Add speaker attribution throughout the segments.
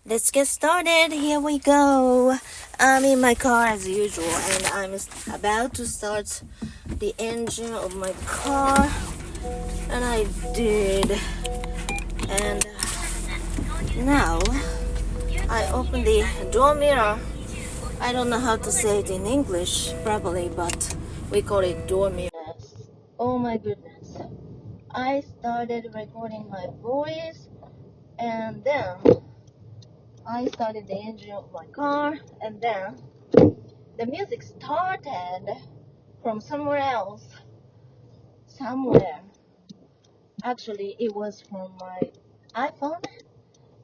Speaker 1: Let's get started. Here we go. I'm in my car as usual, and I'm about to start the engine of my car, and I did. And now I open the door mirror. I don't know how to say it in English properly, but we call it door mirror. Oh my goodness. I started recording my voice, and then I started the engine of my car, and then the music started from somewhere else. Actually, it was from my iPhone,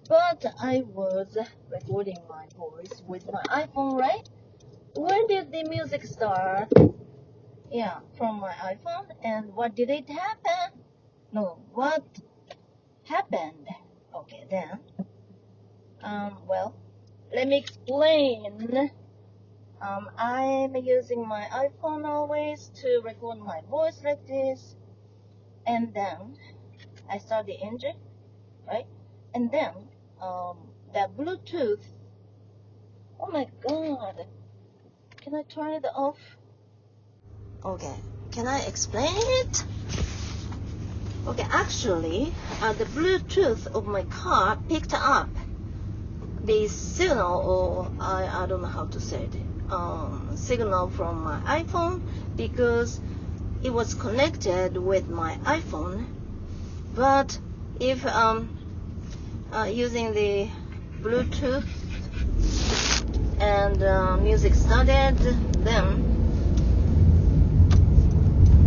Speaker 1: but I was recording my voice with my iPhone, right? Where did the music start? Yeah, from my iPhone. And what did it happen? No, what happened? Okay, then. Well, let me explain. I'm using my iPhone always to record my voice like this, and then I start the engine, right? And then the Bluetooth. Oh my God! Can I turn it off? Okay. Can I explain it? Okay. Actually, the Bluetooth of my car picked up the signal, or I don't know how to say it. Signal from my iPhone, because it was connected with my iPhone. But if using the Bluetooth and music started, then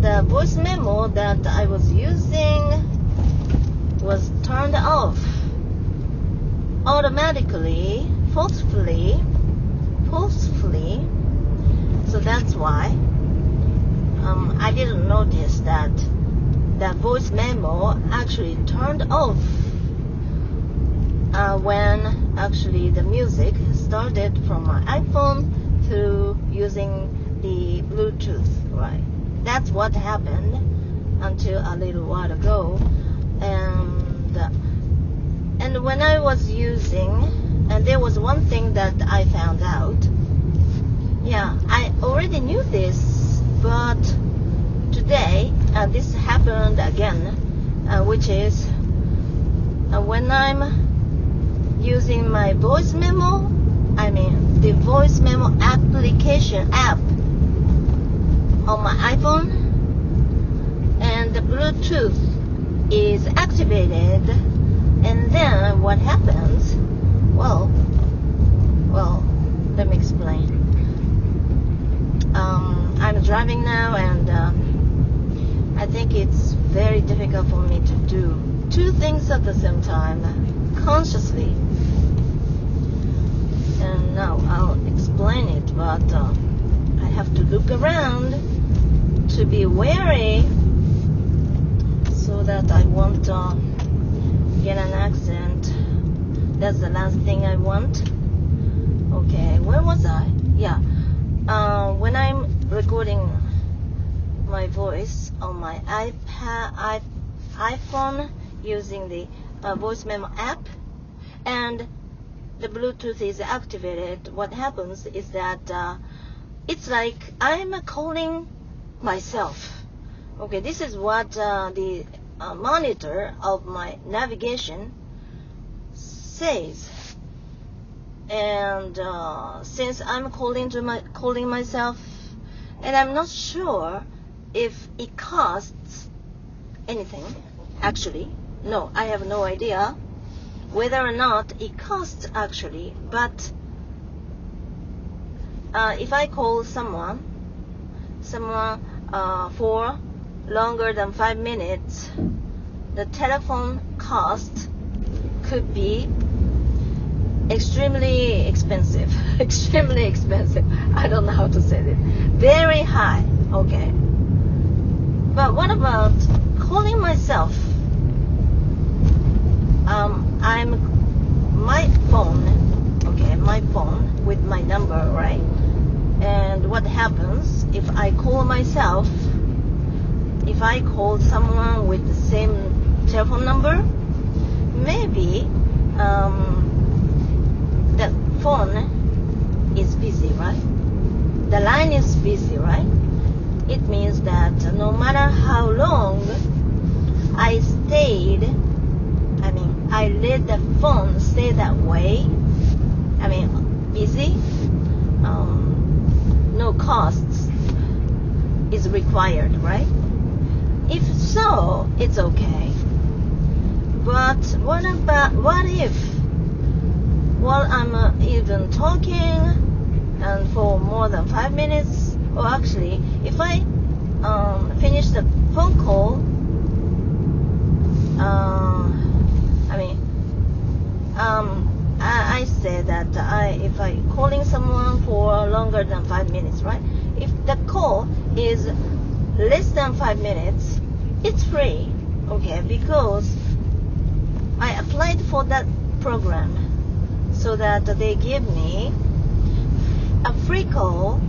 Speaker 1: the voice memo that I was using was turned off automatically, forcefully. So that's why I didn't notice that the voice memo actually turned off when actually the music started from my iPhone through using the Bluetooth, right? That's what happened until a little while ago. And when I was using, and there was one thing that I found out. Yeah, I already knew this, but today this happened again, which is when I'm using my voice memo, the voice memo application app on my iPhone, and the Bluetooth is activated, and then what happens? Well, let me explain. I'm driving now, and I think it's very difficult for me to do two things at the same time, consciously. And now I'll explain it, but I have to look around to be wary so that I won't get an accident. That's the last thing I want. Okay, where was I? Yeah. When I'm recording my voice on my iPhone using the voice memo app, and the Bluetooth is activated, what happens is that it's like I'm calling myself. Okay, this is what the monitor of my navigation says. And since I'm calling myself, and I'm not sure if it costs anything. Actually, no, I have no idea whether or not it costs actually. But if I call someone for longer than 5 minutes, the telephone cost could be extremely expensive. Extremely expensive. I don't know how to say it. Very high. Okay. But what about calling myself? My phone with my number, right? And what happens if I call myself? If I call someone with the same telephone number, maybe busy, right? It means that no matter how long I let the phone stay that way, busy, no costs is required, right? If so, it's okay. But what if while I'm even talking and for more than 5 minutes, or actually if I finish the phone call, I say that if I calling someone for longer than 5 minutes, right? If the call is less than 5 minutes, it's free, okay? Because I applied for that program so that they give me a free call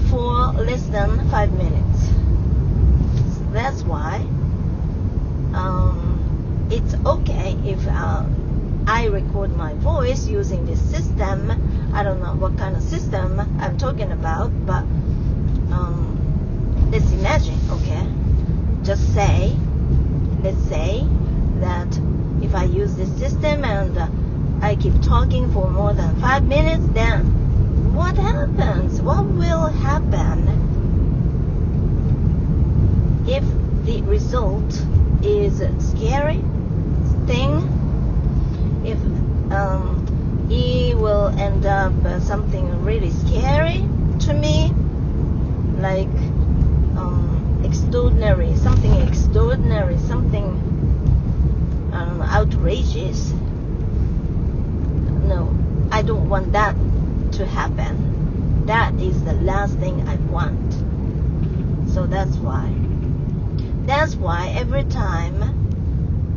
Speaker 1: for less than 5 minutes. So that's why it's okay if I record my voice using this system. I don't know what kind of system I'm talking about, but let's imagine, okay? Let's say that if I use this system and I keep talking for more than 5 minutes, then what happens? What will happen if the result is scary thing? If it will end up something really scary to me, like extraordinary, something outrageous. No, I don't want that to happen. That is the last thing I want. So that's why every time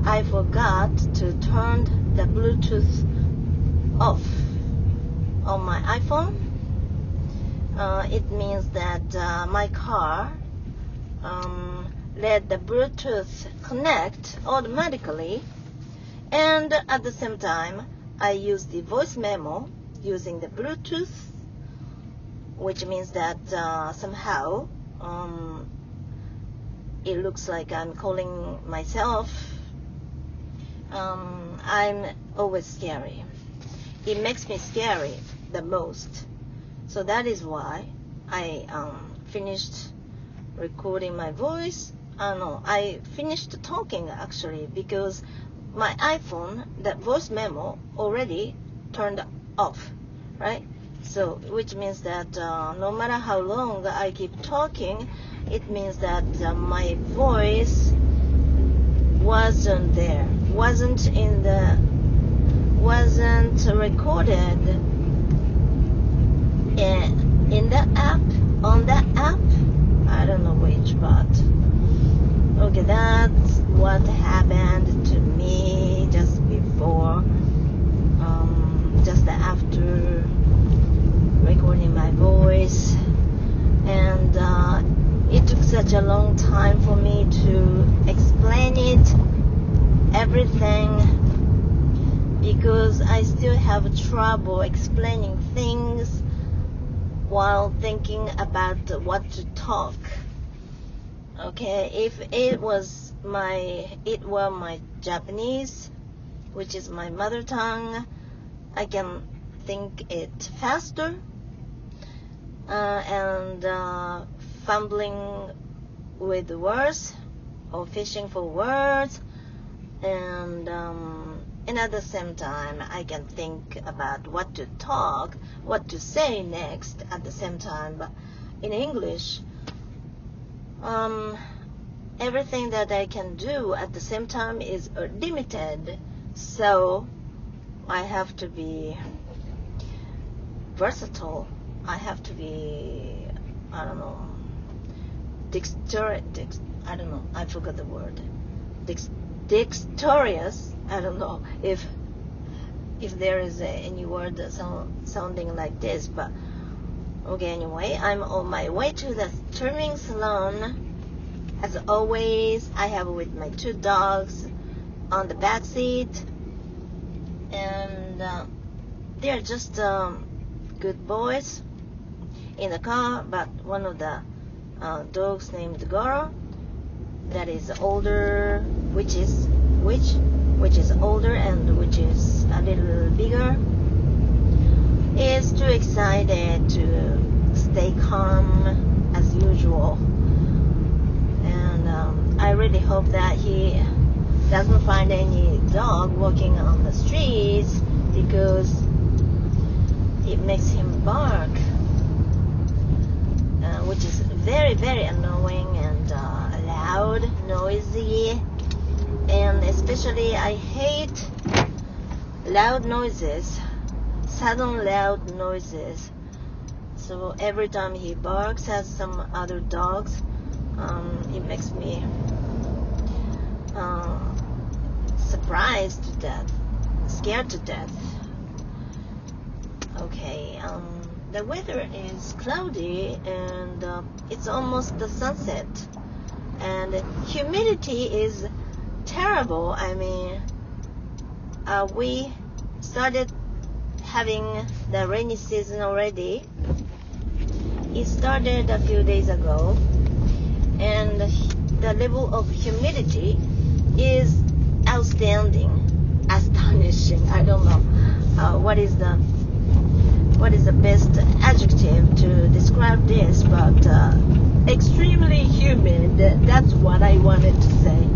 Speaker 1: I forgot to turn the Bluetooth off on my iPhone, it means that my car let the Bluetooth connect automatically, and at the same time I use the voice memo using the Bluetooth, which means that somehow it looks like I'm calling myself. I'm always scary. It makes me scary the most. So that is why I finished recording my voice. I finished talking actually, because my iPhone, that voice memo already turned off, right? So which means that no matter how long I keep talking, it means that my voice wasn't there, wasn't recorded in that app, on that app. I don't know which, but okay, that's what happened to me just before, just after recording my voice, and it took such a long time for me to explain everything, because I still have trouble explaining things while thinking about what to talk. Okay, if it were my Japanese, which is my mother tongue, I can think it faster, and fumbling with the words or fishing for words, and at the same time I can think about what to talk, what to say next at the same time. But in English, everything that I can do at the same time is limited, so I have to be versatile. I have to be, I don't know, I don't know, I forgot the word. Dexterous. I don't know if there is any word sounding like this, but okay, anyway, I'm on my way to the trimming salon. As always, I have with my 2 dogs on the back seat, and they're just good boys.
Speaker 2: in the car, but one of the dogs named Goro, that is older, which is older and which is a little bigger, is too excited to stay calm as usual. And I really hope that he doesn't find any dog walking on the streets, because it makes him bark, which is very, very annoying and loud, noisy, and especially I hate loud noises, sudden loud noises. So every time he barks at some other dogs, it makes me surprised to death, scared to death. Okay, the weather is cloudy and it's almost the sunset, and humidity is terrible. I mean, we started having the rainy season already. It started a few days ago, and the level of humidity is outstanding, astonishing. I don't know what is the best adjective to describe this, but extremely humid, that's what I wanted to say.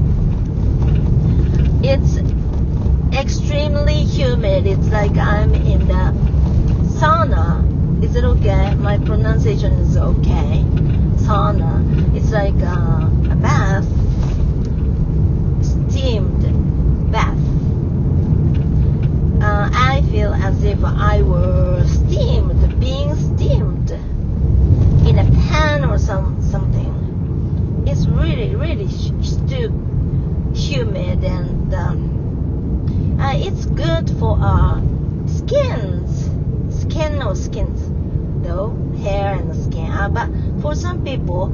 Speaker 2: It's extremely humid. It's like I'm in the sauna. Is it okay? My pronunciation is okay. Sauna. It's like a bath, steamed bath. I feel as if I were being steamed in a pan or something. It's really, really humid, and it's good for our skins, though, hair and skin. But for some people,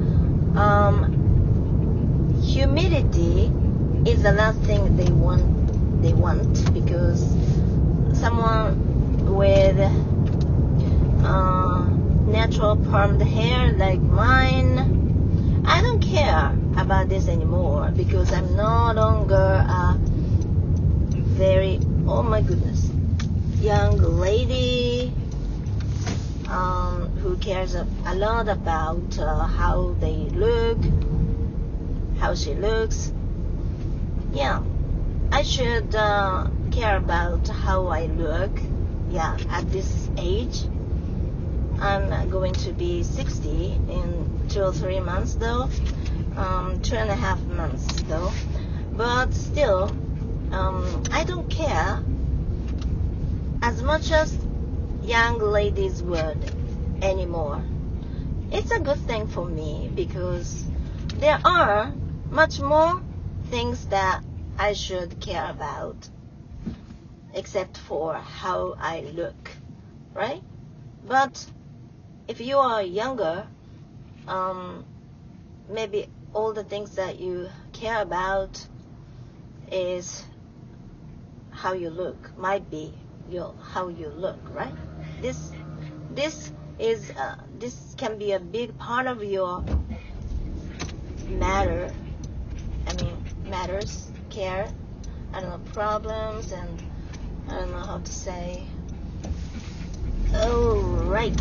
Speaker 2: humidity is the last thing they want, because someone with natural permed hair like mine, I don't care about this anymore, because I'm no longer a very, oh my goodness, young lady who cares a lot about how they look, how she looks. Yeah, I should care about how I look. Yeah, at this age. I'm going to be 60 in 2 or 3 months though, 2.5 months though, but still, I don't care as much as young ladies would anymore. It's a good thing for me, because there are much more things that I should care about, except for how I look, right? But if you are younger, maybe all the things that you care about is how you look, might be how you look, right? This can be a big part of your matters, care, I don't know, problems, and I don't know how to say. Oh, right.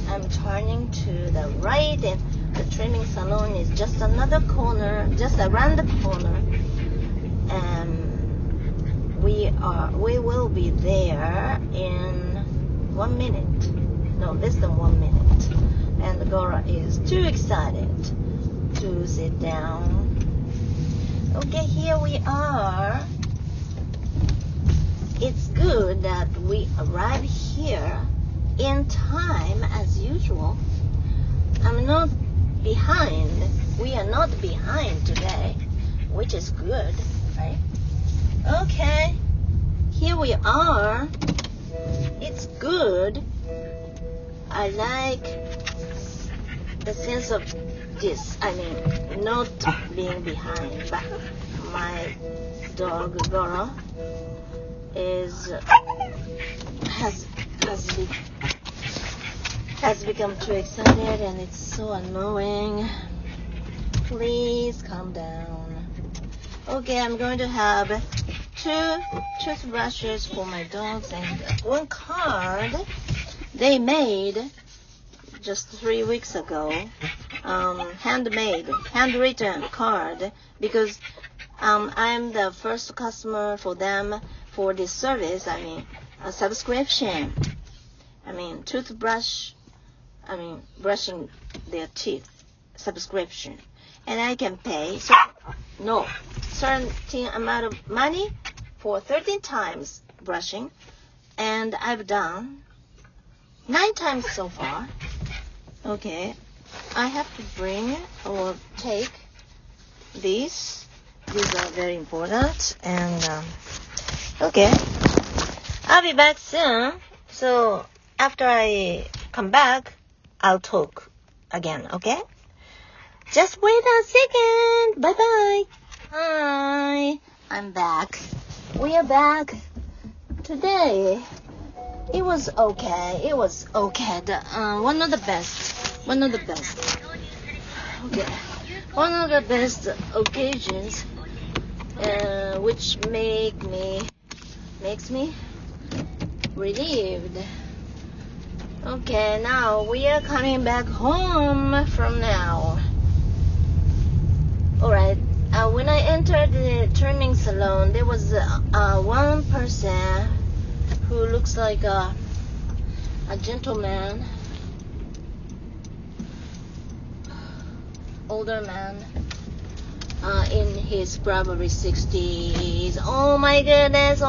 Speaker 2: I'm turning to the right, and the trimming salon is just another corner, just around the corner. We will be there in 1 minute. No, less than 1 minute. And Gora is too excited to sit down. Okay, here we are. It's good that we arrive here in time as usual. I'm not behind. We are not behind today, which is good, right? Okay, here we are. It's good. I like the sense of this. Not being behind, but my dog Goro has become too excited and it's so annoying. Please calm down. Okay, I'm going to have 2 toothbrushes for my dogs and 1 card they made just 3 weeks ago. Handwritten card, because I'm the first customer for them for this service. I mean, a subscription. I mean, brushing their teeth subscription. And I can pay certain amount of money for 13 times brushing. And I've done 9 times so far. Okay, I have to bring or take these. These are very important. And okay, I'll be back soon. So after I come back, I'll talk again, okay? Just wait a second. Bye-bye. Hi, I'm back. We are back. Today, it was okay. One of the best. Okay. One of the best occasions, which makes me relieved. Okay, now we are coming back home from now. Alright, when I entered the trimming salon, there was one person who looks like a gentleman, older man, in his probably 60s. Oh my goodness.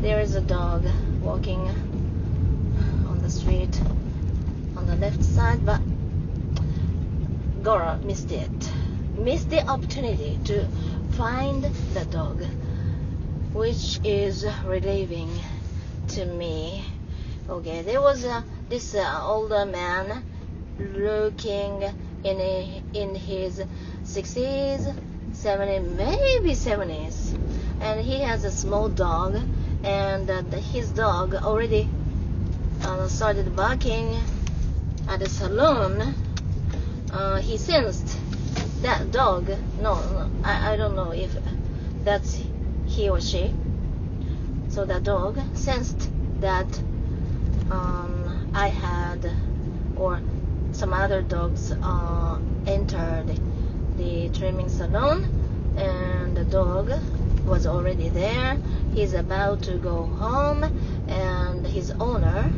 Speaker 2: There is a dog walking on the street on the left side, but Gora missed the opportunity to find the dog, which is relieving to me. Okay, there was this older man looking in his 60s, 70s, maybe 70s, and he has a small dog, and his dog already started barking at the salon. He sensed that dog. No, I don't know if that's he or she. So the dog sensed that I had, or some other dogs entered the trimming salon, and the dog was already there. He's about to go home, and his owner,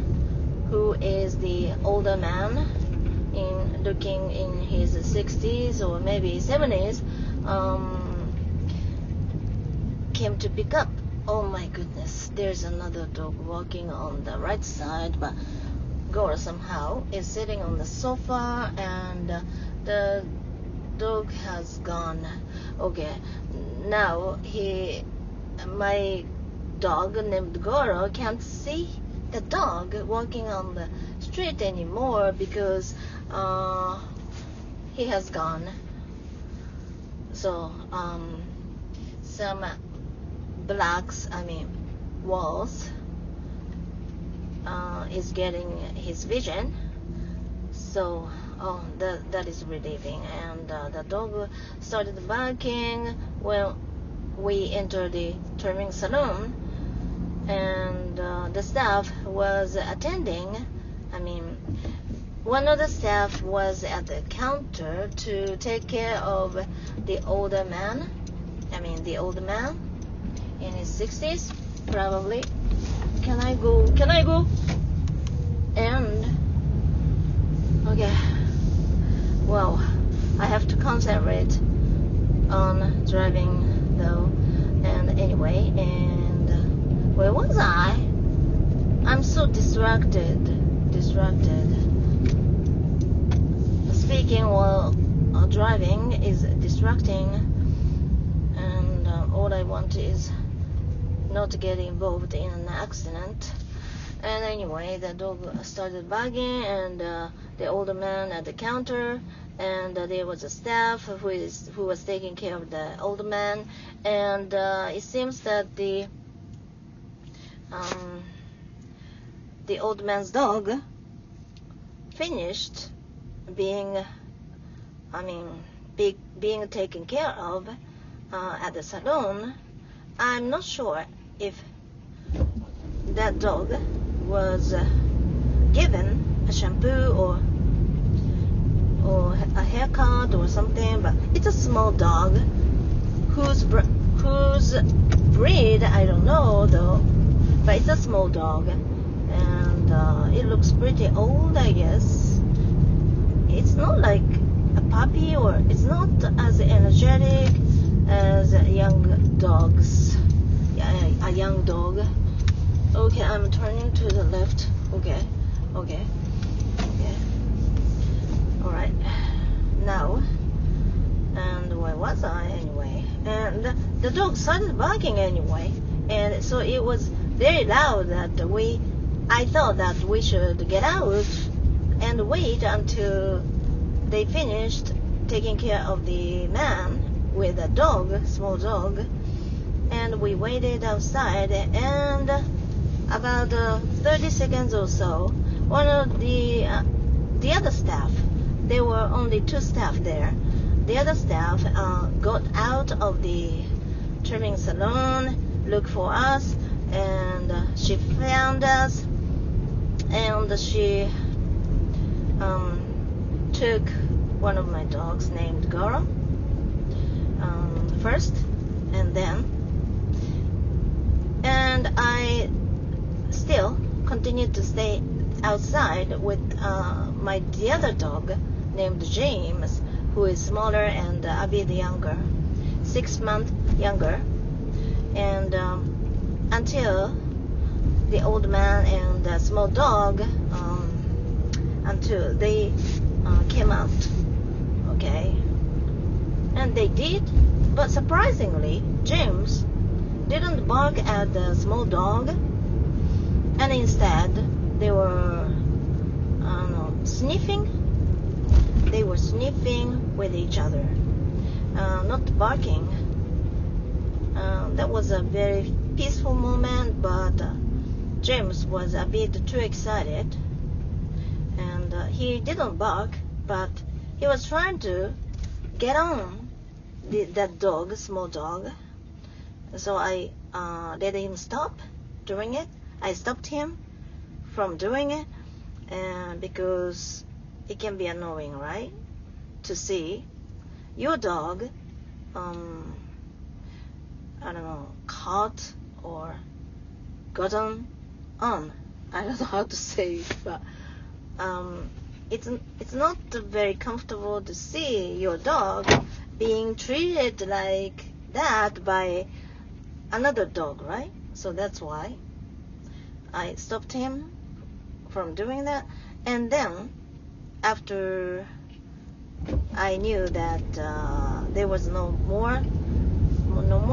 Speaker 2: who is the older man, looking in his 60s or maybe 70s, came to pick up. Oh my goodness, there's another dog walking on the right side, but Gora somehow is sitting on the sofa, and the dog has gone. Okay, now my dog named Gora can't see the dog walking on the street anymore because he has gone. So some walls is getting his vision. So that is relieving. And the dog started barking when we entered the trimming salon, and the staff was attending. One of the staff was at the counter to take care of the older man. The old man in his 60s, probably. Can I go? And okay, well, I have to concentrate on driving though. And anyway, and where was I? I'm so distracted. Speaking while driving is distracting, and all I want is not to get involved in an accident. And anyway, the dog started barking, and the older man at the counter, and there was a staff who was taking care of the older man, and it seems that the old man's dog finished being being taken care of at the salon, I'm not sure if that dog was given a shampoo or a haircut or something, but it's a small dog whose breed I don't know though, but it's a small dog, and it looks pretty old, I guess. It's not like a puppy, or it's not as energetic as young dogs. A young dog. Okay, I'm turning to the left. Okay. Alright. Now, and where was I anyway? And the dog started barking anyway, and so it was very loud that I thought that we should get out and wait until they finished taking care of the man with a dog, small dog. And we waited outside, and about 30 seconds or so, one of the other staff, there were only 2 staff there, the other staff got out of the trimming salon, looked for us, and she found us, and she took one of my dogs named Goro first, and I still continued to stay outside with the other dog named James, who is smaller and a bit younger, 6 months younger, and until the old man and the small dog, until they came out. Okay, and they did, but surprisingly, James didn't bark at the small dog, and instead they were sniffing. They were sniffing with each other, not barking. That was a very peaceful moment, but James was a bit too excited, and he didn't bark, but he was trying to get on that dog, small dog. So I let him stop doing it. I stopped him from doing it, and because it can be annoying, right? To see your dog, caught or gotten on. I don't know how to say it, but it's not very comfortable to see your dog being treated like that by another dog, right? So that's why I stopped him from doing that. And then after I knew that there was no more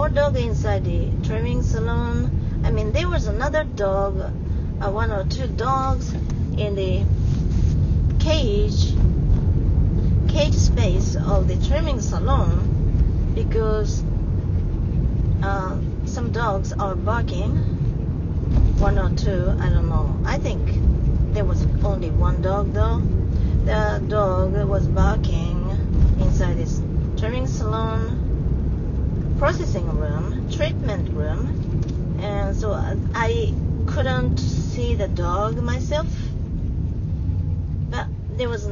Speaker 2: dog inside the trimming salon, there was another dog, 1 or 2 dogs in the cage space of the trimming salon, because some dogs are barking, 1 or 2, I don't know. I think there was only 1 dog though. The dog was barking inside this trimming salon, processing room, treatment room, and so I couldn't see the dog myself, but there was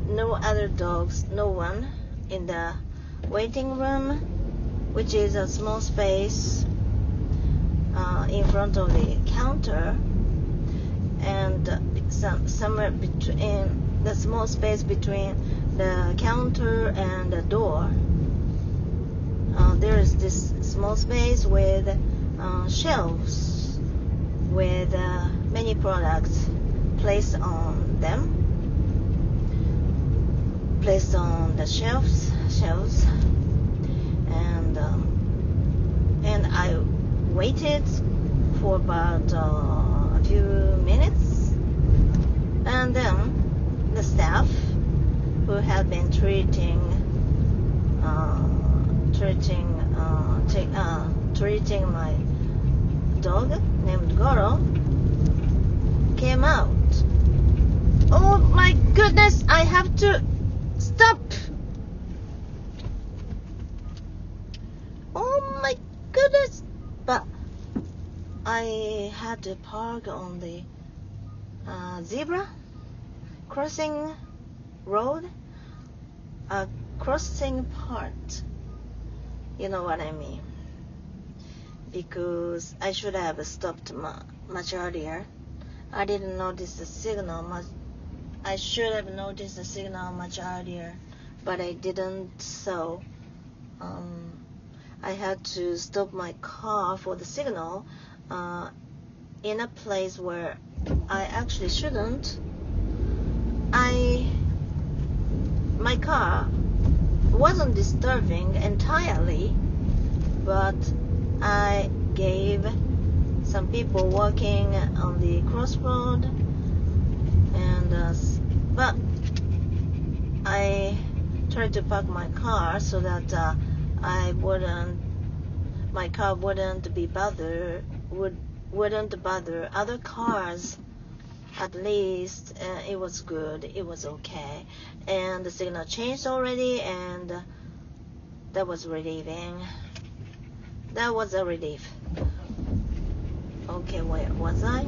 Speaker 2: no other dogs, no one in the waiting room, which is a small space in front of the counter, and somewhere between the small space between the counter and the door, there is this small space with shelves with many products placed on the shelves, and I waited for about a few minutes, and then the staff who had been treating my dog named Goro came out. Oh my goodness, I have to stop. Oh my goodness. But I had to park on the zebra crossing road, crossing part. You know what I mean? Because I should have stopped much earlier. I didn't notice the signal much. I should have noticed the signal much earlier, but I didn't. So I had to stop my car for the signal in a place where I actually shouldn't. My car wasn't disturbing entirely, but I gave some people walking on the crossroad, and but I tried to park my car so that my car wouldn't bother other cars. At least it was good, it was okay, and the signal changed already, and that was relieving. That was a relief. Okay, where was I?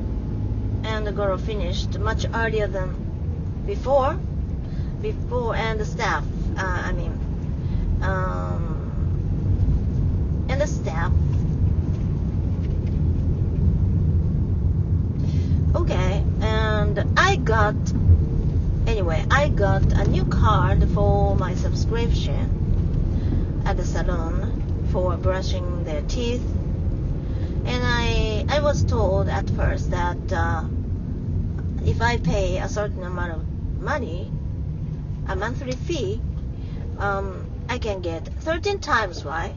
Speaker 2: And the girl finished much earlier than before, and the staff, and the staff. Okay, and I got a new card for my subscription at the salon for brushing their teeth. And I was told at first that if I pay a certain amount of money, a monthly fee, I can get 13 times, right?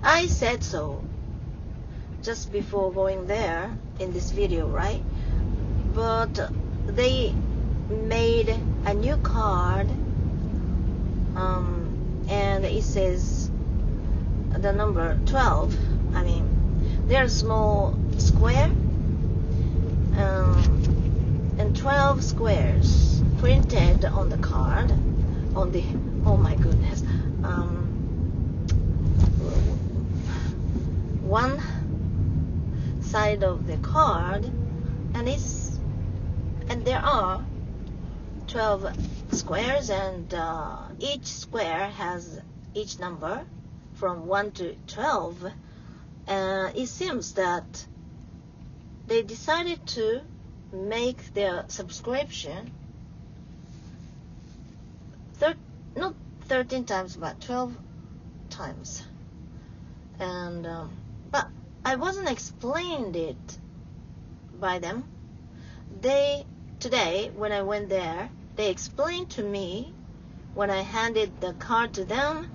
Speaker 2: I said so just before going there in this video, right? But they made a new card, and it says the number 12. They're small square, and 12 squares printed on the card, on the, oh my goodness, one side of the card, and there are 12 squares, and each square has each number from 1 to 12. It seems that they decided to make their subscription not 13 times but 12 times, and but I wasn't explained it by them. Today when I went there, they explained to me when I handed the card to them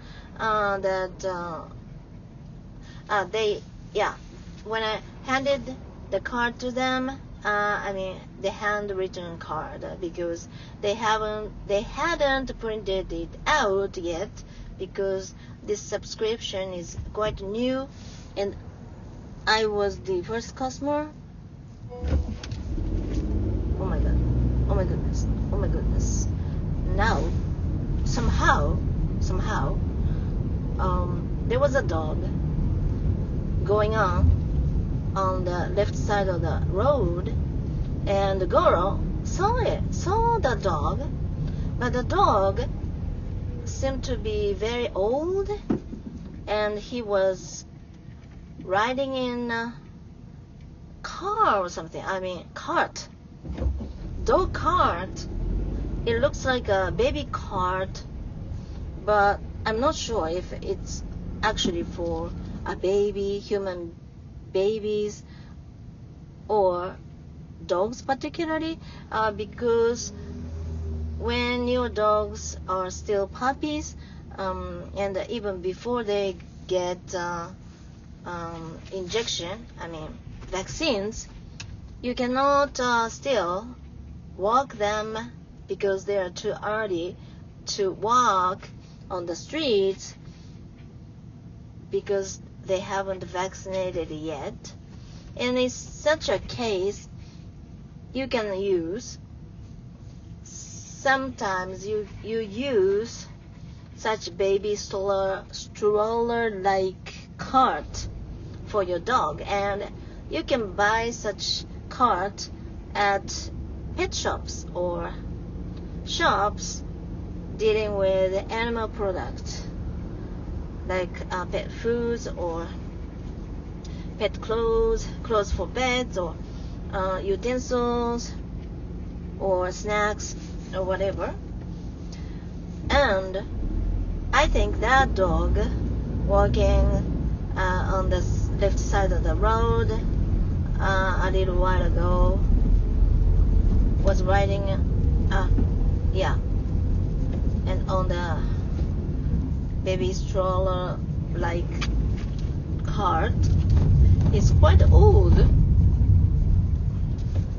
Speaker 2: when I handed the card to them, the handwritten card, because they hadn't printed it out yet, because this subscription is quite new, and I was the first customer. Oh my god, oh my goodness, oh my goodness. Now, somehow, there was a dog going on the left side of the road, and the girl saw the dog, but the dog seemed to be very old, and he was riding in a car or something. Cart, dog cart. It looks like a baby cart, but I'm not sure if it's actually for a baby, human babies, or dogs particularly, because when your dogs are still puppies, and even before they get vaccines, you cannot still walk them because they are too early to walk on the streets, because they haven't vaccinated yet. And in such a case, you can use. Sometimes you use such baby stroller-like cart for your dog, and you can buy such cart at pet shops or shops dealing with animal products like pet foods or pet clothes for pets, or utensils or snacks or whatever. And I think that dog walking on the left side of the road a little while ago was riding and on the baby stroller like cart is quite old,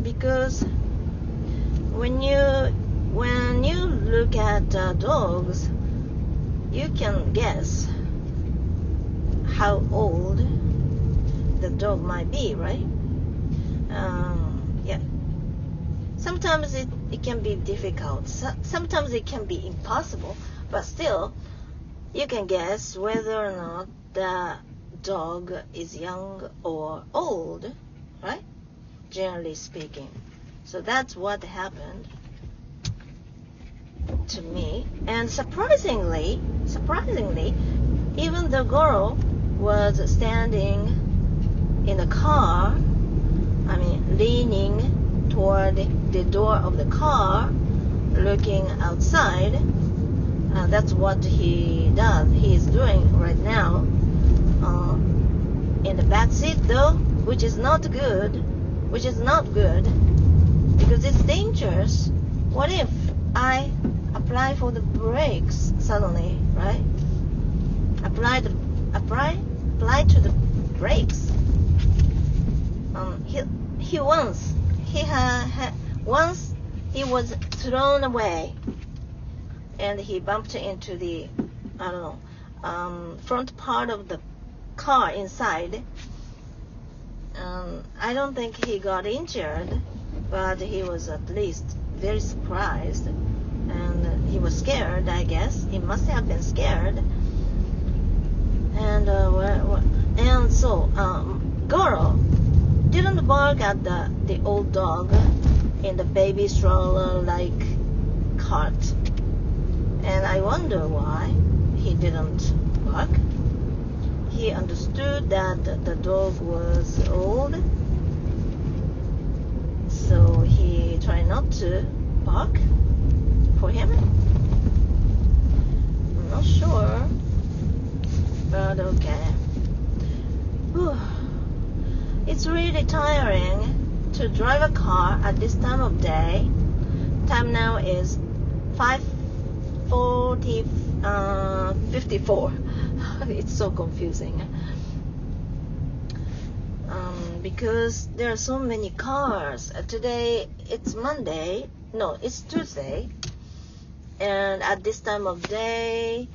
Speaker 2: because when you look at dogs, you can guess how old the dog might be, right? Sometimes it can be difficult. Sometimes it can be impossible, but still, you can guess whether or not the dog is young or old, right? Generally speaking. So that's what happened to me. And surprisingly, even the girl was standing in the car, leaning toward the door of the car, looking outside. That's what he is doing right now, in the back seat though, which is not good, because it's dangerous. What if I apply for the brakes suddenly, right? Apply to the brakes. Once he was thrown away, and he bumped into the front part of the car inside. I don't think he got injured, but he was at least very surprised, and he was scared, I guess. He must have been scared. And so girl didn't bark at the old dog in the baby stroller like cart, and I wonder why he didn't bark. He understood that the dog was old, so he tried not to bark for him. I'm not sure, but okay. Whew. It's really tiring to drive a car at this time of day. Time now is 54. It's so confusing. Because there are so many cars. Today it's Monday. No, it's Tuesday. And at this time of day,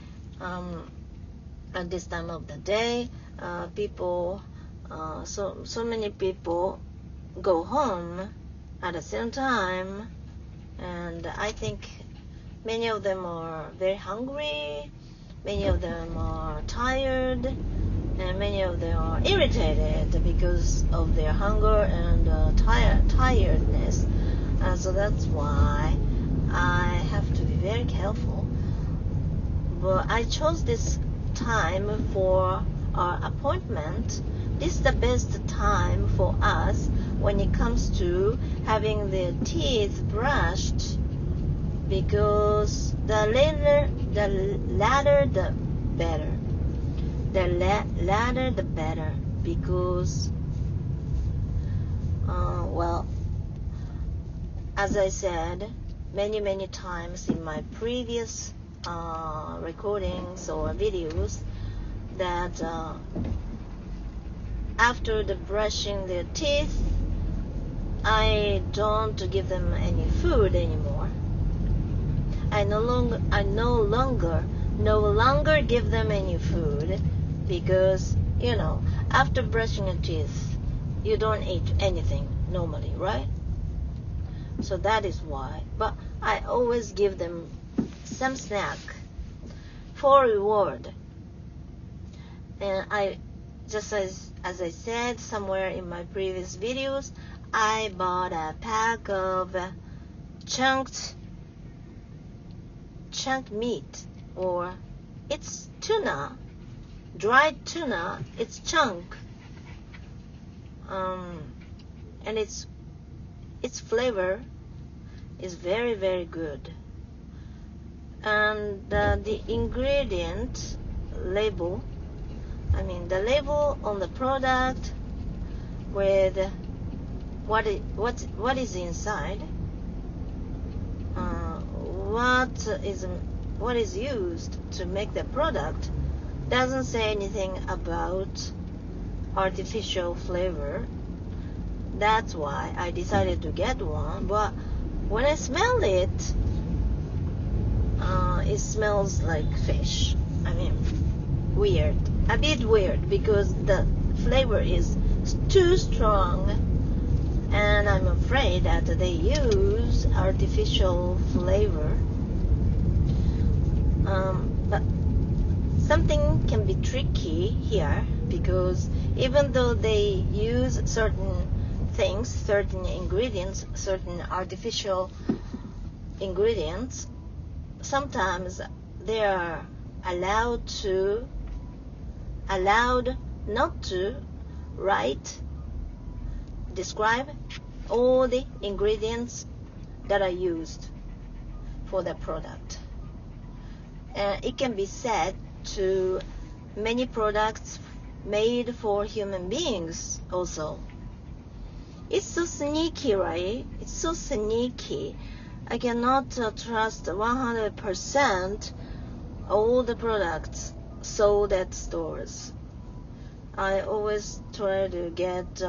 Speaker 2: people, so many people go home at the same time, and I think many of them are very hungry, many of them are tired, and many of them are irritated because of their hunger and tiredness. So that's why I have to be very careful. But I chose this time for our appointment. This is the best time for us when it comes to having the teeth brushed, because the later the better. The later the better, because as I said many times in my previous recordings or videos, that after the brushing their teeth, I don't give them any food anymore. I no longer give them any food, because after brushing your teeth, you don't eat anything normally, right? So that is why. But I always give them some snack for reward. And I, just as I said somewhere in my previous videos, I bought a pack of chunked meat, or it's tuna, dried tuna. It's chunk, and its flavor is very, very good. And the ingredient label, the label on the product with what is inside, what is used to make the product, doesn't say anything about artificial flavor. That's why I decided to get one. But when I smell it, it smells like fish. Weird, a bit weird, because the flavor is too strong, and I'm afraid that they use artificial flavor. But something can be tricky here, because even though they use certain things, certain ingredients, certain artificial ingredients, sometimes they are allowed not to describe all the ingredients that are used for the product. And it can be said to many products made for human beings also. It's so sneaky, right? It's so sneaky. I cannot trust 100% all the products sold at stores. I always try to get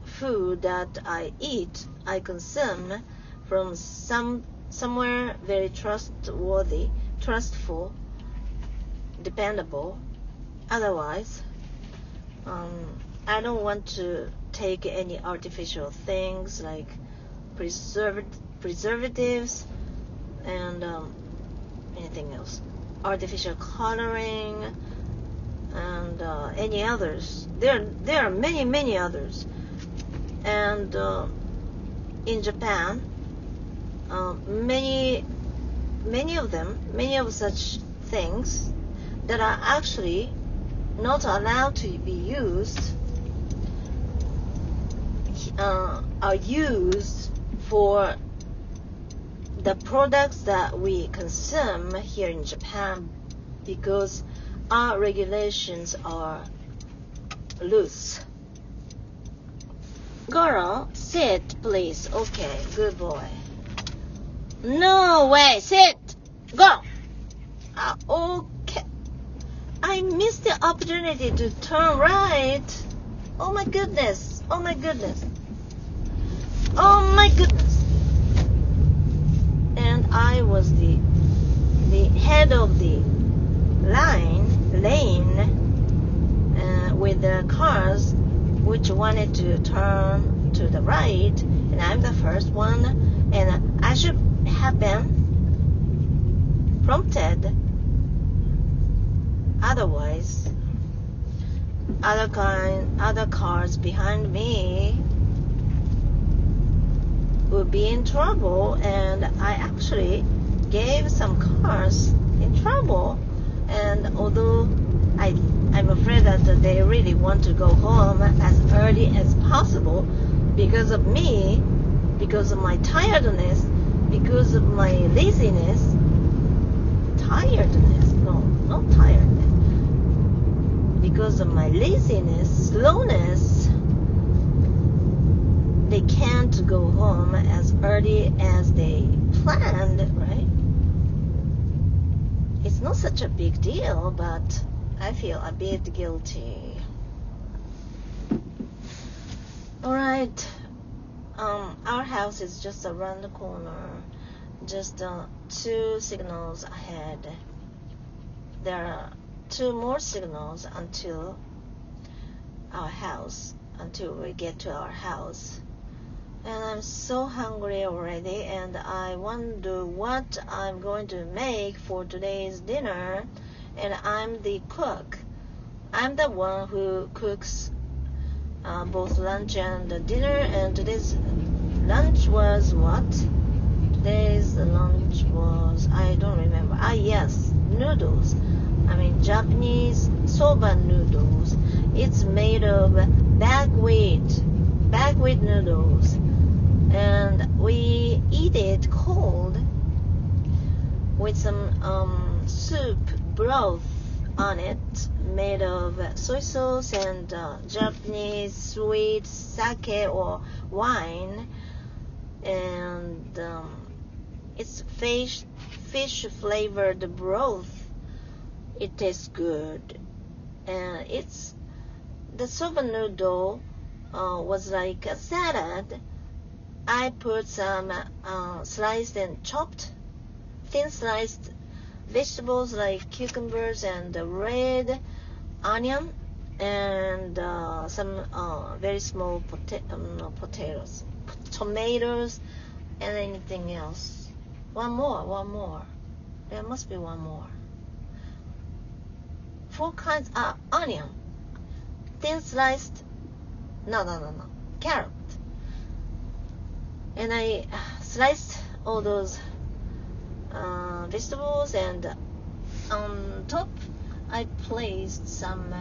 Speaker 2: food that I consume from somewhere very trustful, dependable. Otherwise, I don't want to take any artificial things like preservatives and anything else, artificial coloring, and any others. There are many others. And in Japan, many of such things that are actually not allowed to be used are used for the products that we consume here in Japan, because our regulations are loose. Girl, sit, please. Okay, good boy. No way, sit. Go. Okay. I missed the opportunity to turn right. Oh my goodness. Oh my goodness. Oh my goodness. And I was the head of the lane with the cars which wanted to turn to the right, and I'm the first one, and I should have been prompted. Otherwise, other cars behind me would be in trouble, and I actually gave some cars in trouble. And although I'm afraid that they really want to go home as early as possible because of me, because of my tiredness, because of my laziness. No, not tiredness. Because of my laziness, slowness, they can't go home as early as they planned, right? It's not such a big deal, but I feel a bit guilty. Alright, our house is just around the corner, just 2 signals ahead. There are 2 more signals until we get to our house. And I'm so hungry already, and I wonder what I'm going to make for today's dinner. And I'm the cook. I'm the one who cooks both lunch and dinner. And today's lunch was what? Today's lunch was, I don't remember. Yes, noodles. Japanese soba noodles. It's made of buckwheat noodles. And we eat it cold with some soup broth on it, made of soy sauce and Japanese sweet sake or wine, and it's fish flavored broth. It tastes good, and the soba noodle was like a salad. I put some sliced and chopped, thin sliced vegetables like cucumbers and red onion, and some very small potatoes, tomatoes, and anything else. One more. There must be one more. 4 kinds of onion, thin sliced, no, carrot. And I sliced all those vegetables, and on top I placed some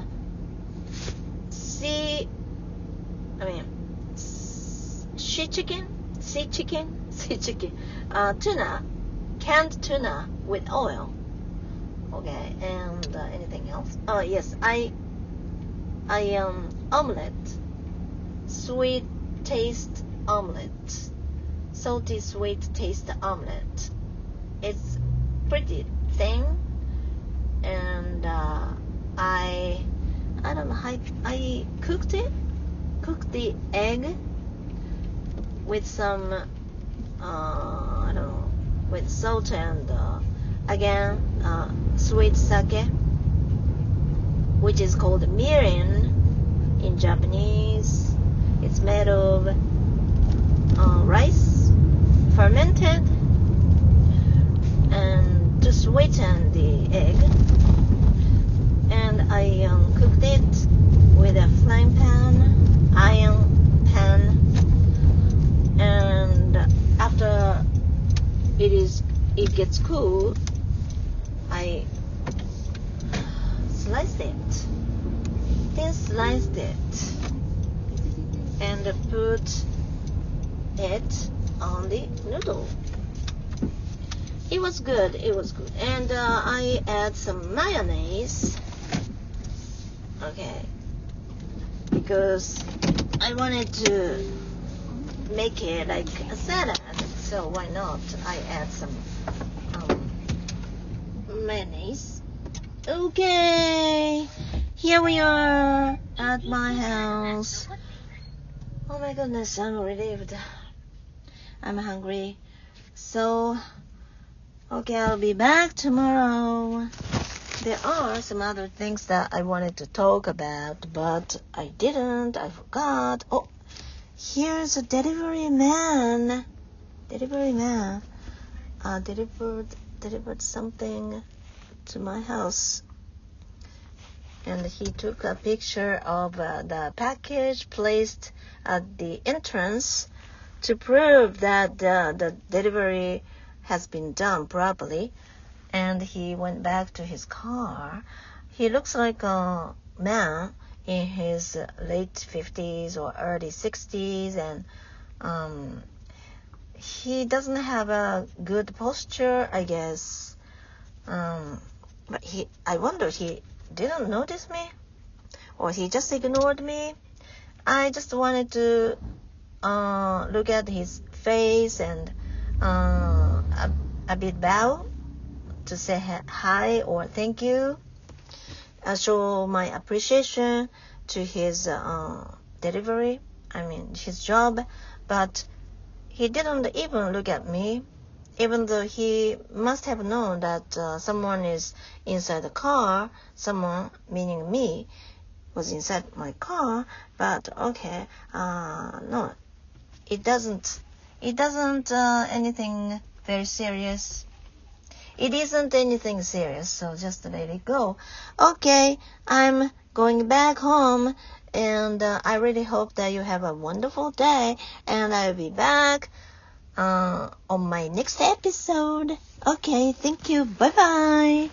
Speaker 2: sea chicken, tuna, canned tuna with oil. Okay, and anything else? Yes, I omelette, sweet taste omelette, salty sweet taste omelette. It's pretty thin, and I don't know how I cooked the egg with some I don't know, with salt and again sweet sake, which is called mirin in Japanese. It's made of rice, fermented, and to sweeten the egg. And I cooked it with a frying pan, iron pan, and after it gets cool, I sliced it, and put it on the noodle. It was good. And I add some mayonnaise, okay, because I wanted to make it like a salad, so why not? I add some mayonnaise. Okay, here we are at my house. Oh my goodness, I'm relieved. I'm hungry. So, okay, I'll be back tomorrow. There are some other things that I wanted to talk about, but I didn't. I forgot. Oh, here's a delivery man. Delivered something to my house. And he took a picture of the package placed at the entrance to prove that the delivery has been done properly. And he went back to his car. He looks like a man in his late 50s or early 60s, and he doesn't have a good posture, I guess. But I wonder, he didn't notice me, or he just ignored me. I just wanted to look at his face and a bit bow to say hi or thank you, show my appreciation to his delivery, his job. But he didn't even look at me, even though he must have known that someone is inside the car. Someone, meaning me, was inside my car. But okay, no, It doesn't anything very serious. It isn't anything serious, so just let it go. Okay, I'm going back home, and I really hope that you have a wonderful day, and I'll be back on my next episode. Okay, thank you. Bye-bye.